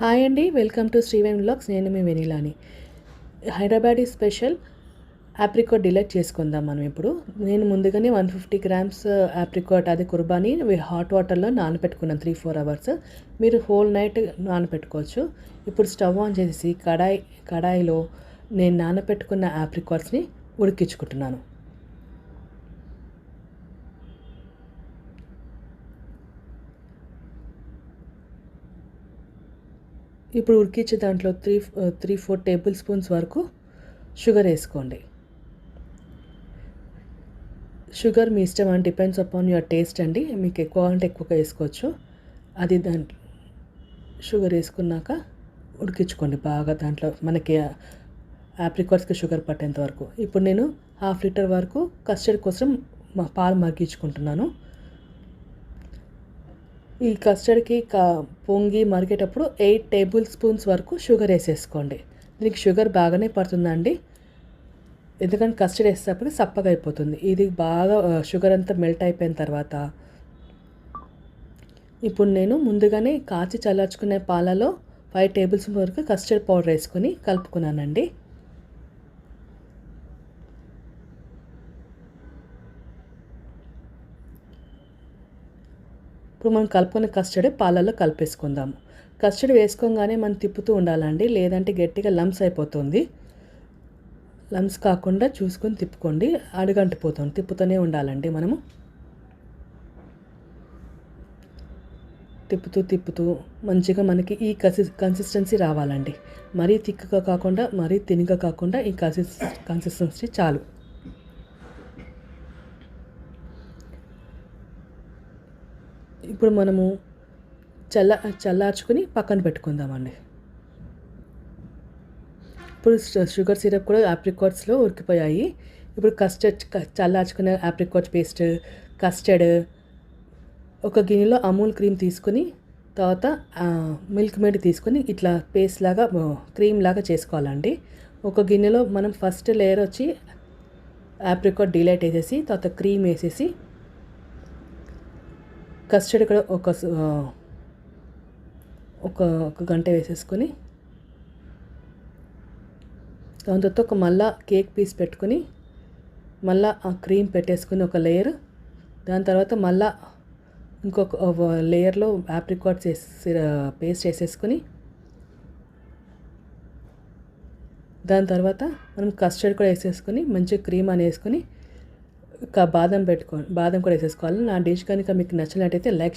Hi అండి, welcome to Sriveni vlogs. నేను మీ వెనిలాని. Hyderabadi special apricot delight చేసుకుందాం మనం ఇప్పుడు. నేను ముందుగానే 150 గ్రామ్స్ ఆప్రికాట్, అది కుర్బానీ హాట్ వాటర్లో నానబెట్టుకున్నాను 3-4 అవర్స్. మీరు హోల్ నైట్ నానబెట్టుకోవచ్చు. ఇప్పుడు స్టవ్ ఆన్ చేసి కడాయిలో నేను నానబెట్టుకున్న ఆప్రికాట్స్ని ఉడికించుకుంటున్నాను. ఇప్పుడు ఉడికించే దాంట్లో 3-4 టేబుల్ స్పూన్స్ వరకు షుగర్ వేసుకోండి. షుగర్ మీ ఇష్టం అండి, డిపెండ్స్ అపాన్ యువర్ టేస్ట్ అండి. మీకు ఎక్కువ అంటే ఎక్కువగా వేసుకోవచ్చు. అది దాంట్లో షుగర్ వేసుకున్నాక ఉడికించుకోండి బాగా. దాంట్లో మనకి ఆప్రికాట్స్కి షుగర్ పట్టేంత వరకు. ఇప్పుడు నేను 1/2 లీటర్ వరకు కస్టర్డ్ కోసం పాలు మరిగించుకుంటున్నాను. ఈ కస్టర్డ్కి పొంగి మరిగేటప్పుడు 8 టేబుల్ స్పూన్స్ వరకు షుగర్ వేసేసుకోండి. దీనికి షుగర్ బాగానే పడుతుందండి, ఎందుకంటే కస్టర్డ్ వేసేటప్పుడు సప్పగా అయిపోతుంది. ఇది బాగా షుగర్ అంతా మెల్ట్ అయిపోయిన తర్వాత ఇప్పుడు నేను ముందుగానే కాచి చల్లార్చుకునే పాలలో 5 టేబుల్ స్పూన్ వరకు కస్టర్డ్ పౌడర్ వేసుకొని కలుపుకున్నానండి. ఇప్పుడు మనం కలుపుకునే కస్టర్డ్ పాలల్లో కలిపేసుకుందాము. కస్టర్డ్ వేసుకోగానే మనం తిప్పుతూ ఉండాలండి, లేదంటే గట్టిగా లంప్స్ అయిపోతుంది. లంప్స్ కాకుండా చూసుకొని తిప్పుకోండి, అడుగంటిపోతుంది. తిప్పుతూనే ఉండాలండి మనము. తిప్పుతూ మంచిగా మనకి ఈ కన్సిస్టెన్సీ రావాలండి. మరీ థిక్గా కాకుండా మరీ థిన్గా కాకుండా ఈ కన్సిస్టెన్సీ చాలు. ఇప్పుడు మనము చల్లార్చుకుని పక్కన పెట్టుకుందామండి. ఇప్పుడు షుగర్ సిరప్ కూడా ఆప్రికాట్స్లో ఉడికిపోయాయి. ఇప్పుడు కస్టర్డ్ చల్లార్చుకునే ఆప్రికాట్ పేస్ట్, కస్టర్డ్, ఒక గిన్నెలో అమూల్ క్రీమ్ తీసుకుని తర్వాత మిల్క్ మేడ్ తీసుకొని ఇట్లా పేస్ట్ లాగా క్రీమ్ లాగా చేసుకోవాలండి. ఒక గిన్నెలో మనం ఫస్ట్ లేయర్ వచ్చి ఆప్రికాట్ డిలైట్ వేసేసి తర్వాత క్రీమ్ వేసేసి కస్టర్డ్ కూడా ఒక గంట వేసేసుకొని దాని తర్వాత మళ్ళా కేక్ పీస్ పెట్టుకొని మళ్ళీ ఆ క్రీమ్ పెట్టేసుకుని ఒక లేయర్, దాని తర్వాత మళ్ళీ ఇంకొక లేయర్లో ఆప్రికాట్స్ పేస్ట్ వేసేసుకొని దాని తర్వాత మనం కస్టర్డ్ కూడా వేసేసుకొని మంచిగా క్రీమ్ అని వేసుకొని బాదం కూడా వేసేసుకోవాలి. నా డిష్ కనుక మీకు నచ్చినట్టయితే లైక్